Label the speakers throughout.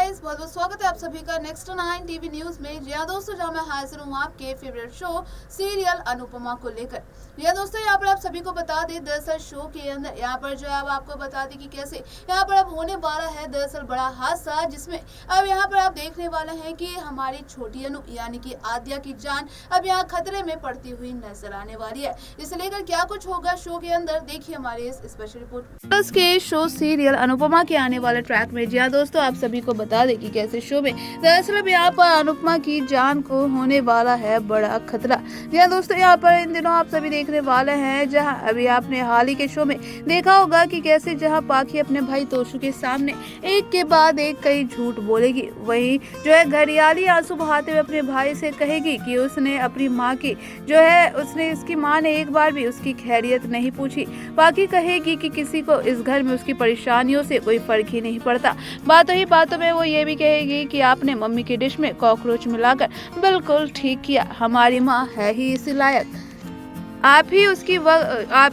Speaker 1: Guys, बहुत बहुत स्वागत है आप सभी का नेक्स्ट 9 टीवी न्यूज में। जी हाँ दोस्तों, जहाँ मैं हाजिर हूँ आपके फेवरेट शो सीरियल अनुपमा को लेकर। यह दोस्तों यहाँ पर आप सभी को बता दें, दरअसल शो के अंदर यहाँ पर जो है अब आपको बता दें कि कैसे यहाँ पर अब होने वाला है दरअसल बड़ा हादसा, जिसमें अब यहाँ पर आप देखने वाले हैं कि हमारी छोटी अनु यानी कि आद्या की जान अब यहाँ खतरे में पड़ती हुई नजर आने वाली है। इसे लेकर क्या कुछ होगा शो के अंदर, देखिए हमारे इस स्पेशल रिपोर्ट के शो सीरियल अनुपमा के आने वाले ट्रैक में। जी हाँ दोस्तों, आप सभी को बता दें कि कैसे शो में दरअसल अब यहाँ पर अनुपमा की जान को होने वाला है बड़ा खतरा। जी हाँ दोस्तों, यहाँ पर इन दिनों आप सभी देखने वाले हैं, जहाँ अभी आपने हाल ही के शो में देखा होगा कि कैसे जहाँ पाखी अपने भाई तोशु के सामने एक के बाद एक कई झूठ बोलेगी, वही जो है घड़ियाली आंसू बहाते हुए अपने भाई से कहेगी कि उसने अपनी माँ की जो है उसने इसकी माँ ने एक बार भी उसकी खैरियत नहीं पूछी। पाखी कहेगी कि किसी को इस घर में उसकी परेशानियों से कोई फर्क ही नहीं पड़ता। बातों ही बातों में वो ये भी कहेगी कि आपने मम्मी की डिश में कॉकरोच मिलाकर बिल्कुल ठीक किया, हमारी माँ है ही इसी लायक, आप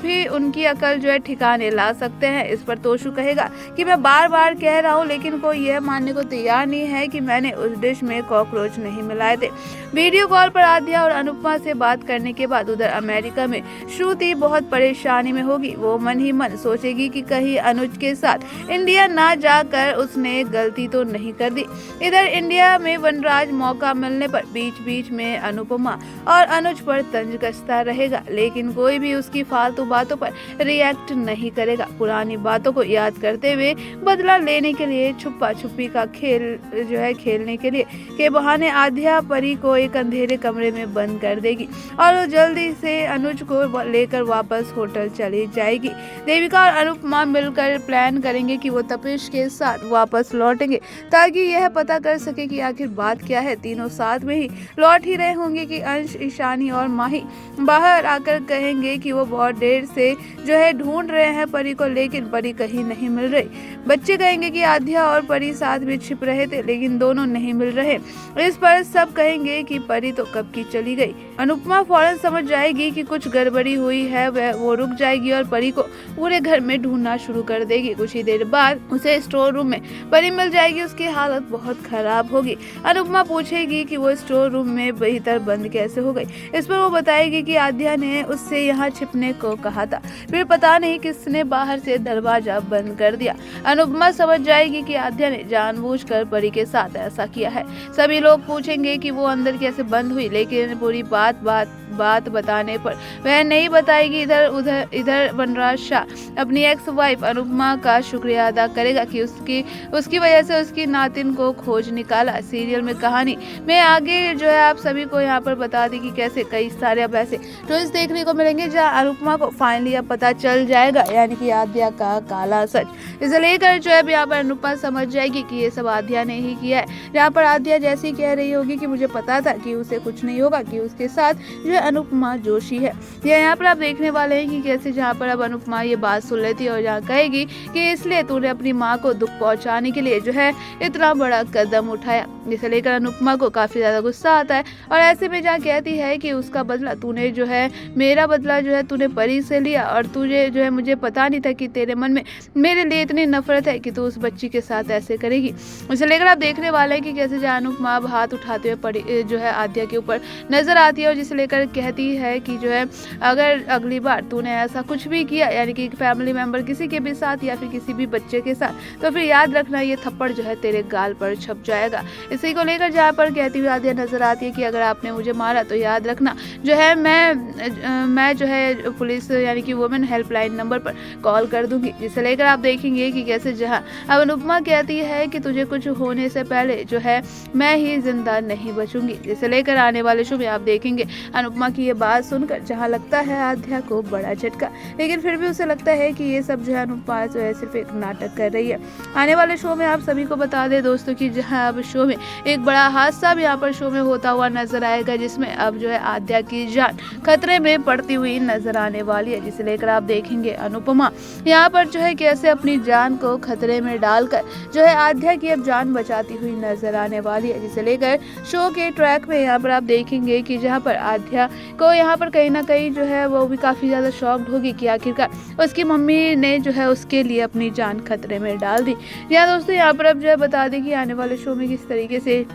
Speaker 1: ही उनकी अकल जो है ठिकाने ला सकते हैं। इस पर तोशु कहेगा कि मैं बार बार कह रहा हूँ, लेकिन कोई यह मानने को तैयार नहीं है कि मैंने उस डिश में कॉकरोच नहीं मिलाए थे। वीडियो कॉल पर आद्या और अनुपमा से बात करने के बाद उधर अमेरिका में श्रुति बहुत परेशानी में होगी। वो मन ही मन सोचेगी कि कहीं अनुज के साथ इंडिया ना जाकर उसने गलती तो नहीं कर दी। इधर इंडिया में वनराज मौका मिलने पर बीच बीच में अनुपमा और अनुज पर तंज कसता रहेगा, लेकिन कोई भी उसकी फालतू बातों पर रिएक्ट नहीं करेगा। पुरानी बातों को याद करते हुए बदला लेने के लिए छुपा छुपी का खेल जो है खेलने के लिए के बहाने आद्या परी को एक अंधेरे कमरे में बंद कर देगी और वो जल्दी से अनुज को लेकर वापस होटल चली जाएगी। देविका और अनुपमा मिलकर प्लान करेंगे कि वो तपेश के साथ वापस लौटेंगे, ताकि यह पता कर सके कि आखिर बात क्या है। तीनों साथ में ही लौट ही रहे होंगे कि अंश, ईशानी और माही बाहर आकर कहेंगे कि वो बहुत देर से जो है ढूंढ रहे हैं परी को, लेकिन परी कहीं नहीं मिल रही। बच्चे कहेंगे कि आद्या और परी साथ में छिप रहे थे, लेकिन दोनों नहीं मिल रहे। इस पर सब कहेंगे कि परी तो कब की चली गई। अनुपमा फौरन समझ जाएगी कि कुछ गड़बड़ी हुई है, वो रुक जाएगी और परी को पूरे घर में ढूंढना शुरू कर देगी। कुछ ही देर बाद उसे स्टोर रूम में परी मिल जाएगी, उसकी हालत बहुत खराब होगी। अनुपमा पूछेगी कि वो स्टोर रूम में भीतर बंद कैसे हो गई। इस पर वो बताएगी कि आद्या ने उससे यहाँ छिपने को कहा था, फिर पता नहीं किसने बाहर से दरवाजा बंद कर दिया। अनुपमा समझ जाएगी कि आद्या ने जानबूझकर परी के साथ ऐसा किया है। सभी लोग पूछेंगे कि वो अंदर कैसे बंद हुई, लेकिन पूरी बात बताने पर वह नहीं बताएगी। इधर वनराज शाह अपनी एक्स वाइफ अनुपमा का शुक्रिया अदा करेगा कि उसकी वजह से उसकी नातिन को खोज निकाला। सीरियल में कहानी में आगे जो है आप सभी को यहाँ पर बता दी कि कैसे कई सारे अब ऐसे ट्विस्ट देखने को मिलेंगे, जहाँ अनुपमा को फाइनली अब पता चल जाएगा, यानी कि आद्या का काला सच। इसे लेकर जो है यहाँ पर अनुपमा समझ जाएगी कि ये सब आद्या ने ही किया है। यहाँ पर आद्या जैसी कह रही होगी कि मुझे पता था कि उसे कुछ नहीं होगा, कि उसके साथ जो है अनुपमा जोशी है। यहाँ पर आप देखने वाले हैं कि कैसे जहाँ पर अब अनुपमा ये बात सुन लेती है और जहाँ कहेगी कि इसलिए तूने अपनी माँ को दुख पहुँचाने के लिए जो है इतना बड़ा कदम उठाया। जिसे लेकर अनुपमा को काफी ज्यादा गुस्सा आता है और ऐसे में जहाँ कहती है कि उसका बदला तूने जो है मेरा बदला जो है तूने परी से लिया, और तुझे जो है मुझे पता नहीं था कि तेरे मन में मेरे लिए इतनी नफरत है कि तू उस बच्ची के साथ ऐसे करेगी। उसे लेकर आप देखने वाले हैं कि कैसे जहाँ अनुपमा अब हाथ उठाते हुए परी जो है आद्या के ऊपर नजर आती है और जिसे लेकर कहती है कि जो है अगर अगली बार तूने ऐसा कुछ भी किया, यानी कि फैमिली मेंबर किसी के भी साथ या फिर किसी भी बच्चे के साथ, तो फिर याद रखना ये थप्पड़ जो है तेरे गाल पर छप जाएगा। इसी को लेकर जहाँ पर कहती हुई आद्या नजर आती है कि अगर आपने मुझे मारा तो याद रखना जो है मैं जो है पुलिस यानी कि वुमेन हेल्पलाइन नंबर पर कॉल कर दूंगी। जिसे लेकर आप देखेंगे कि कैसे जहां अब अनुपमा कहती है कि तुझे कुछ होने से पहले जो है मैं ही जिंदा नहीं बचूंगी। जिसे लेकर आने वाले शो में आप देखेंगे अनुपमा की ये बात सुनकर जहां लगता है आद्या को बड़ा झटका, लेकिन फिर भी उसे लगता है कि ये सब जो है अनुपमा जो है सिर्फ एक नाटक कर रही है। आने वाले शो में आप सभी को बता दें दोस्तों कि जहाँ अब शो में एक बड़ा हादसा भी यहाँ पर शो में होता हुआ नजर आएगा, जिसमें अब जो है आद्या की जान खतरे में पड़ती हुई नजर आने वाली है। जिसे लेकर आप देखेंगे अनुपमा यहाँ पर जो है कैसे अपनी जान को खतरे में डालकर जो है आद्या की अब जान बचाती हुई नजर आने वाली है। जिसे लेकर शो के ट्रैक में यहाँ पर आप देखेंगे कि जहाँ पर आद्या को यहाँ पर कहीं ना कहीं मम्मी जो है वो भी काफ़ी ज़्यादा शॉक्ड होगी कि आखिरकार उसकी मम्मी ने जो है उसके लिए अपनी जान खतरे में डाल दी। या दोस्तों यहाँ पर अब जो है बता दें कि आने वाले शो में किस तरीके से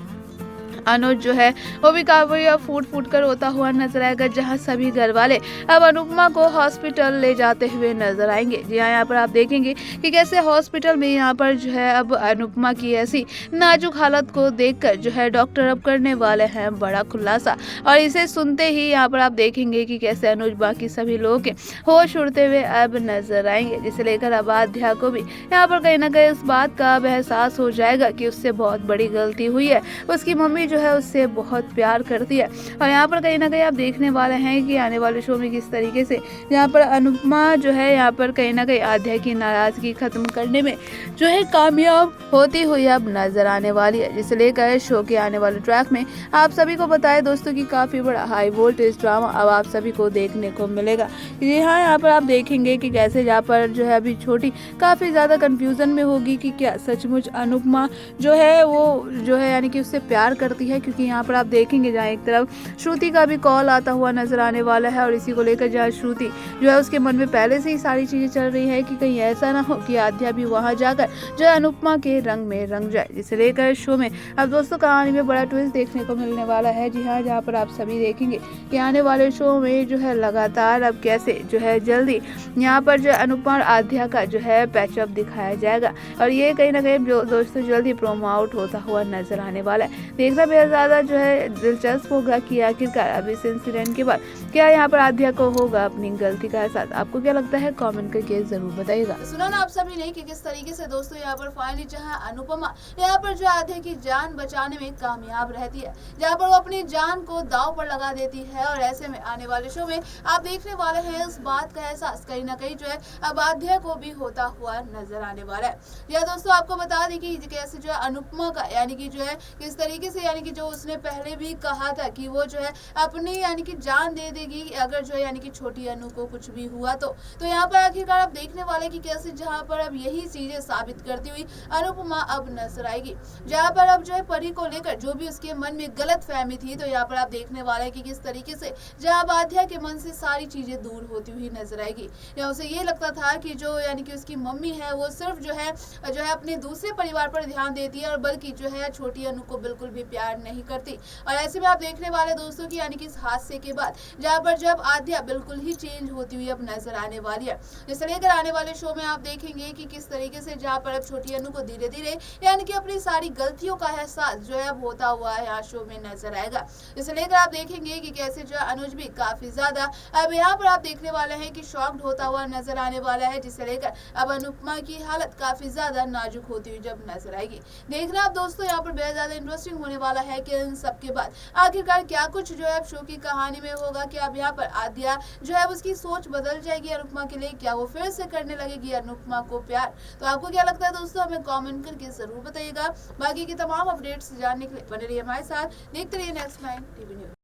Speaker 1: अनुज जो है वो भी काफी फूट फूट कर रोता हुआ नजर आएगा, जहां सभी घर वाले अब अनुपमा को हॉस्पिटल ले जाते हुए नजर आएंगे। जी हाँ, यहाँ पर आप देखेंगे कि कैसे हॉस्पिटल में यहाँ पर जो है अब अनुपमा की ऐसी नाजुक हालत को देखकर जो है डॉक्टर अब करने वाले हैं बड़ा खुलासा, और इसे सुनते ही यहाँ पर आप देखेंगे कि कैसे अनुज बाकी सभी लोगों के होश उड़ते हुए अब नजर आएंगे, जिसे लेकर अब आध्या को भी यहाँ पर कहीं ना कहीं इस बात का अब एहसास हो जाएगा कि उससे बहुत बड़ी गलती हुई है। उसकी मम्मी जो है उससे बहुत प्यार करती है, और यहाँ पर कहीं ना कहीं आप देखने वाले हैं कि आने वाले शो में किस तरीके से यहाँ पर अनुपमा जो है यहाँ पर कहीं ना कहीं आध्या की नाराजगी खत्म करने में जो है कामयाब होती हुई अब नजर आने वाली है, जिसे लेकर शो के आने वाले ट्रैक में आप सभी को बताएं दोस्तों की काफी बड़ा हाई वोल्टेज ड्रामा अब आप सभी को देखने को मिलेगा। जी हाँ, यहाँ पर आप देखेंगे कि कैसे यहाँ पर जो है अभी छोटी काफी ज्यादा कंफ्यूजन में होगी कि क्या सचमुच अनुपमा जो है वो जो है यानी कि उससे प्यार करती है, क्योंकि यहाँ पर आप देखेंगे जहाँ एक तरफ श्रुति का भी कॉल आता हुआ नजर आने वाला है, और इसी को लेकर जहाँ श्रुति जो है उसके मन में पहले से ही सारी चीजें चल रही है कि कहीं ऐसा ना हो कि आध्या भी वहां जाकर जो है अनुपमा के रंग में रंग जाए, जिसे लेकर शो में अब दोस्तों कहानी में बड़ा ट्विस्ट देखने को मिलने वाला है। जी हाँ, जहाँ पर आप सभी देखेंगे कि आने वाले शो में जो है लगातार अब कैसे जो है जल्दी यहाँ पर जो अनुपमा और आध्या का जो है पैचअप दिखाया जाएगा, और ये कहीं ना कहीं दोस्तों जल्दी प्रोमो आउट होता हुआ नजर आने वाला है। देखना बेहद ज़्यादा जो है दिलचस्प होगा कि आखिरकार अब इस इंसिडेंट के बाद क्या यहाँ पर आध्या को होगा अपनी गलती का एहसास। आपको क्या लगता है, कमेंट करके जरूर बताइएगा।
Speaker 2: सुना ना आप सभी ने कि किस तरीके से दोस्तों यहाँ पर फाइनली जहाँ अनुपमा यहाँ पर जो आध्या की जान बचाने में कामयाब रहती है, जहाँ पर वो अपनी जान को दांव पर लगा देती है, और ऐसे में आने वाले शो में आप देखने वाले हैं इस बात का एहसास कहीं ना कहीं जो है अब आध्या को भी होता हुआ नजर आने वाला है। या दोस्तों आपको बता दें कि कैसे जो है अनुपमा का यानी कि जो है किस तरीके से यानी कि जो उसने पहले भी कहा था कि वो जो है अपनी यानी कि जान दे देगी अगर जो है यानी कि छोटी अनु को कुछ भी हुआ तो यहाँ पर आखिरकार आप देखने वाले कि कैसे जहाँ पर अब यही चीजें साबित करती हुई अनुपमा अब नजर आएगी, जहाँ पर अब जो है परी को लेकर जो भी उसके मन में गलत फहमी थी, तो यहाँ पर आप देखने वाले कि किस तरीके से जहाँ आध्या के मन से सारी चीजें दूर होती हुई नजर आएगी। या उसे ये लगता था कि जो यानी कि उसकी मम्मी है वो सिर्फ जो है अपने दूसरे परिवार पर ध्यान देती है, और बल्कि जो है छोटी अनु को बिल्कुल भी प्यार नहीं करती। और ऐसे में आप देखने वाले दोस्तों की यानी कि इस हादसे के बाद जहाँ पर जब आध्या बिल्कुल ही चेंज होती हुई अब नजर आने वाली है, जिसे लेकर आने वाले शो में आप देखेंगे कि किस तरीके से जहाँ पर अब छोटी अनु को धीरे धीरे यानी कि अपनी सारी गलतियों का एहसास जो है अब होता हुआ यहाँ शो में नजर आएगा। इसे लेकर आप देखेंगे कि कैसे जो अनुज भी काफी ज्यादा अब यहाँ पर आप देखने वाले हैं कि शॉक्ड होता हुआ नजर आने वाला है, जिसे लेकर अब अनुपमा की हालत काफी ज्यादा नाजुक होती हुई जब नजर आएगी। देखना आप दोस्तों यहाँ पर बेहद ज्यादा इंटरेस्टिंग होने वाला है कि इन सब के बाद आखिरकार क्या कुछ जो है अब शो की कहानी में होगा कि अब यहाँ पर आध्या जो है उसकी सोच बदल जाएगी अनुपमा के लिए, क्या वो फिर से करने लगेगी अनुपमा को प्यार। तो आपको क्या लगता है दोस्तों, हमें कमेंट करके जरूर बताइएगा। बाकी की तमाम अपडेट्स जानने के लिए बने रहिए हमारे साथ, देखते रहिए नेक्स्ट 9 टीवी न्यूज।